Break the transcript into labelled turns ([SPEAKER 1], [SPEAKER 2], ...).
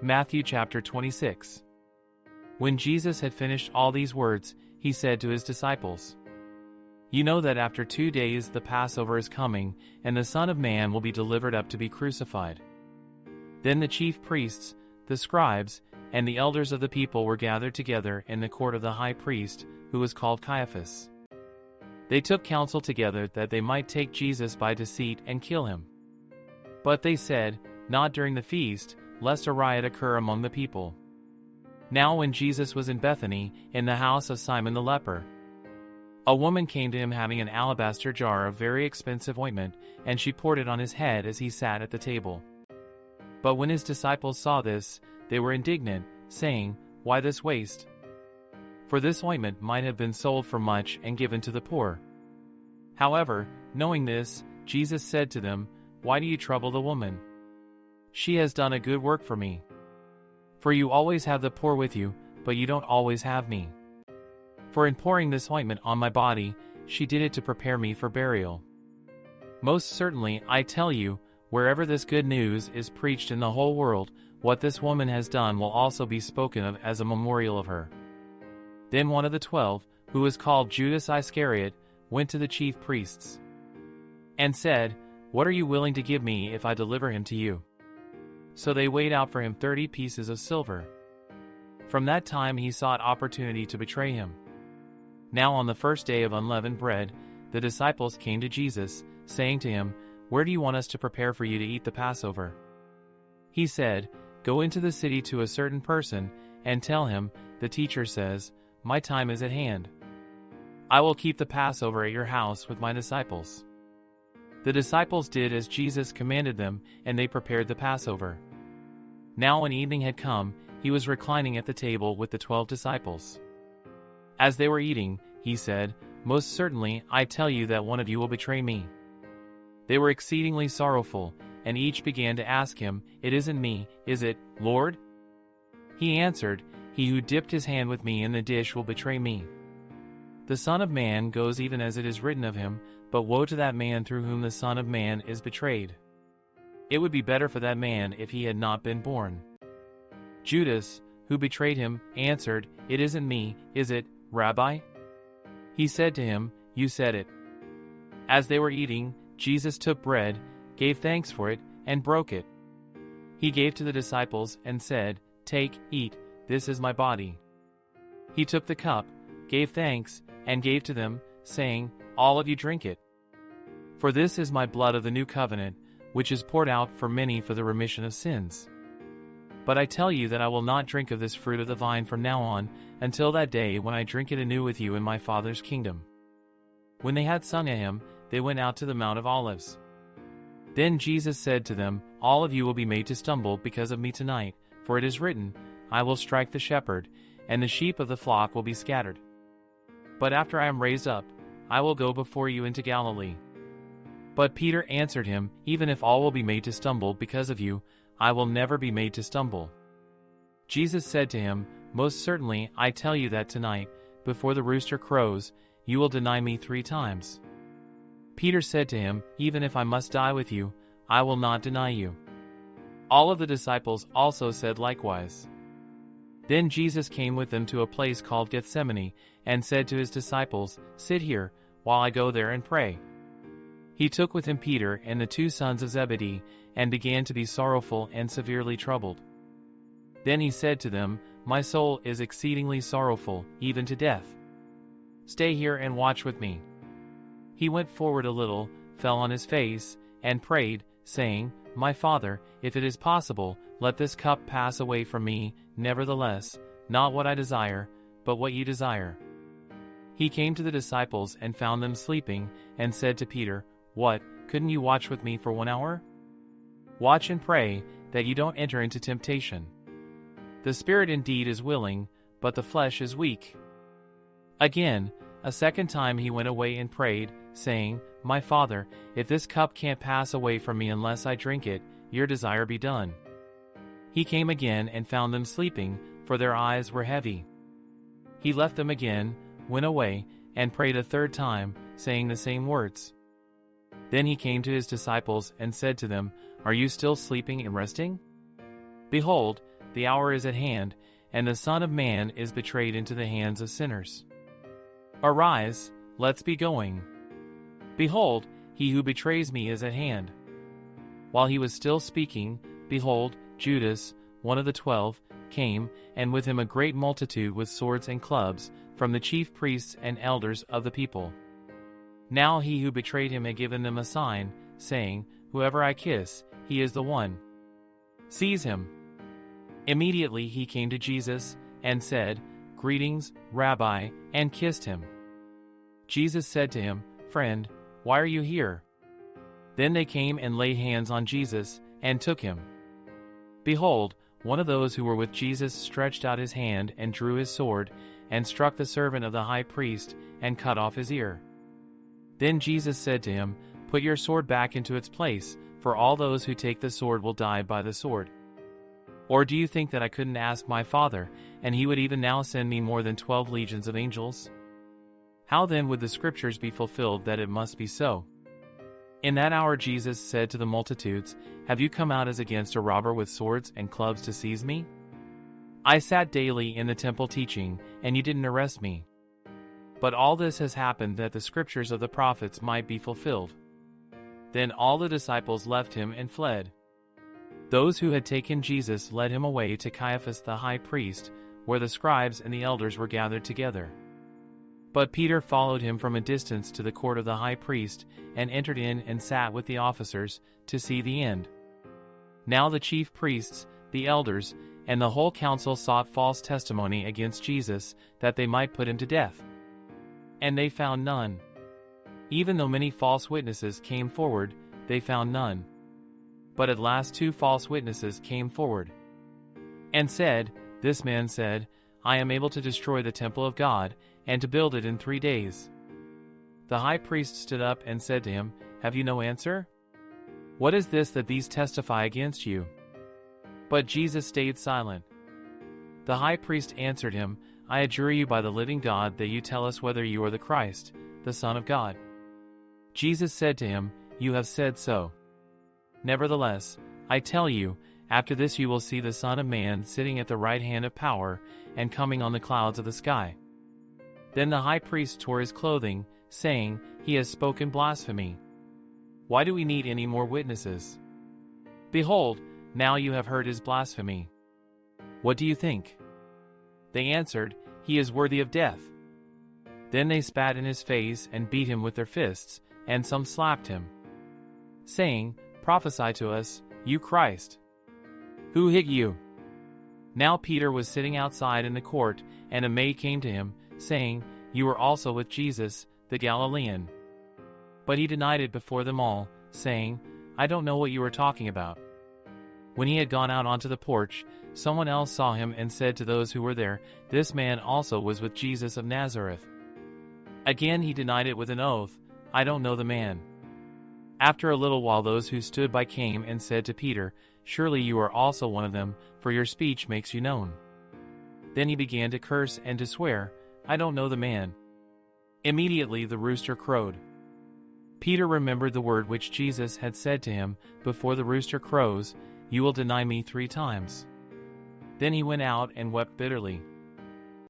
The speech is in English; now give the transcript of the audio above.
[SPEAKER 1] Matthew chapter 26. When Jesus had finished all these words, he said to his disciples, "You know that after 2 days the Passover is coming, and the Son of Man will be delivered up to be crucified." Then the chief priests, the scribes, and the elders of the people were gathered together in the court of the high priest, who was called Caiaphas. They took counsel together that they might take Jesus by deceit and kill him. But they said, "Not during the feast, lest a riot occur among the people." Now when Jesus was in Bethany, in the house of Simon the leper, a woman came to him having an alabaster jar of very expensive ointment, and she poured it on his head as he sat at the table. But when his disciples saw this, they were indignant, saying, "Why this waste? For this ointment might have been sold for much and given to the poor." However, knowing this, Jesus said to them, "Why do you trouble the woman? She has done a good work for me. For you always have the poor with you, but you don't always have me. For in pouring this ointment on my body, she did it to prepare me for burial. Most certainly, I tell you, wherever this good news is preached in the whole world, what this woman has done will also be spoken of as a memorial of her." Then one of the 12, who was called Judas Iscariot, went to the chief priests and said, "What are you willing to give me if I deliver him to you?" So they weighed out for him 30 pieces of silver. From that time he sought opportunity to betray him. Now on the first day of unleavened bread, the disciples came to Jesus, saying to him, "Where do you want us to prepare for you to eat the Passover?" He said, "Go into the city to a certain person, and tell him, 'The teacher says, my time is at hand. I will keep the Passover at your house with my disciples.'" The disciples did as Jesus commanded them, and they prepared the Passover. Now when evening had come, he was reclining at the table with the 12 disciples. As they were eating, he said, "Most certainly, I tell you that one of you will betray me." They were exceedingly sorrowful, and each began to ask him, "It isn't me, is it, Lord?" He answered, "He who dipped his hand with me in the dish will betray me. The Son of Man goes even as it is written of him, but woe to that man through whom the Son of Man is betrayed. It would be better for that man if he had not been born." Judas, who betrayed him, answered, "It isn't me, is it, Rabbi?" He said to him, "You said it." As they were eating, Jesus took bread, gave thanks for it, and broke it. He gave to the disciples and said, "Take, eat, this is my body." He took the cup, gave thanks, and gave to them, saying, "All of you drink it. For this is my blood of the new covenant, which is poured out for many for the remission of sins. But I tell you that I will not drink of this fruit of the vine from now on, until that day when I drink it anew with you in my Father's kingdom." When they had sung a hymn, they went out to the Mount of Olives. Then Jesus said to them, "All of you will be made to stumble because of me tonight, for it is written, 'I will strike the shepherd, and the sheep of the flock will be scattered.' But after I am raised up, I will go before you into Galilee." But Peter answered him, "Even if all will be made to stumble because of you, I will never be made to stumble." Jesus said to him, "Most certainly, I tell you that tonight, before the rooster crows, you will deny me 3 times. Peter said to him, "Even if I must die with you, I will not deny you." All of the disciples also said likewise. Then Jesus came with them to a place called Gethsemane, and said to his disciples, "Sit here, while I go there and pray." He took with him Peter and the 2 sons of Zebedee, and began to be sorrowful and severely troubled. Then he said to them, "My soul is exceedingly sorrowful, even to death. Stay here and watch with me." He went forward a little, fell on his face, and prayed, saying, "My Father, if it is possible, let this cup pass away from me, nevertheless, not what I desire, but what you desire." He came to the disciples and found them sleeping, and said to Peter, "What, couldn't you watch with me for 1 hour? Watch and pray, that you don't enter into temptation. The spirit indeed is willing, but the flesh is weak." Again, a second time he went away and prayed, saying, "My Father, if this cup can't pass away from me unless I drink it, your desire be done." He came again and found them sleeping, for their eyes were heavy. He left them again, went away, and prayed a third time, saying the same words. Then he came to his disciples and said to them, "Are you still sleeping and resting? Behold, the hour is at hand, and the Son of Man is betrayed into the hands of sinners. Arise, let's be going. Behold, he who betrays me is at hand." While he was still speaking, behold, Judas, one of the 12, came, and with him a great multitude with swords and clubs, from the chief priests and elders of the people. Now he who betrayed him had given them a sign, saying, "Whoever I kiss, he is the one. Seize him." Immediately he came to Jesus, and said, "Greetings, Rabbi," and kissed him. Jesus said to him, "Friend, why are you here?" Then they came and laid hands on Jesus, and took him. Behold, one of those who were with Jesus stretched out his hand and drew his sword, and struck the servant of the high priest, and cut off his ear. Then Jesus said to him, "Put your sword back into its place, for all those who take the sword will die by the sword. Or do you think that I couldn't ask my Father, and he would even now send me more than 12 legions of angels? How then would the scriptures be fulfilled that it must be so?" In that hour Jesus said to the multitudes, "Have you come out as against a robber with swords and clubs to seize me? I sat daily in the temple teaching, and you didn't arrest me. But all this has happened that the scriptures of the prophets might be fulfilled." Then all the disciples left him and fled. Those who had taken Jesus led him away to Caiaphas the high priest, where the scribes and the elders were gathered together. But Peter followed him from a distance to the court of the high priest, and entered in and sat with the officers, to see the end. Now the chief priests, the elders, and the whole council sought false testimony against Jesus, that they might put him to death. And they found none. Even though many false witnesses came forward, they found none. But at last 2 false witnesses came forward, and said, "This man said, I am able to destroy the temple of God, and to build it in 3 days." The high priest stood up and said to him, "Have you no answer? What is this that these testify against you?" But Jesus stayed silent. The high priest answered him, "I adjure you by the living God that you tell us whether you are the Christ, the Son of God." Jesus said to him, "You have said so. Nevertheless, I tell you, after this you will see the Son of Man sitting at the right hand of power, and coming on the clouds of the sky." Then the high priest tore his clothing, saying, "He has spoken blasphemy. Why do we need any more witnesses? Behold, now you have heard his blasphemy. What do you think?" They answered, "He is worthy of death." Then they spat in his face and beat him with their fists, and some slapped him, saying, "Prophesy to us, you Christ. Who hit you?" Now Peter was sitting outside in the court, and a maid came to him, saying, "You were also with Jesus, the Galilean." But he denied it before them all, saying, "I don't know what you are talking about." When he had gone out onto the porch, someone else saw him and said to those who were there, "This man also was with Jesus of Nazareth." Again he denied it with an oath, "I don't know the man." After a little while those who stood by came and said to Peter, "Surely you are also one of them, for your speech makes you known." Then he began to curse and to swear, "I don't know the man." Immediately the rooster crowed. Peter remembered the word which Jesus had said to him, "Before the rooster crows, you will deny me 3 times." Then he went out and wept bitterly.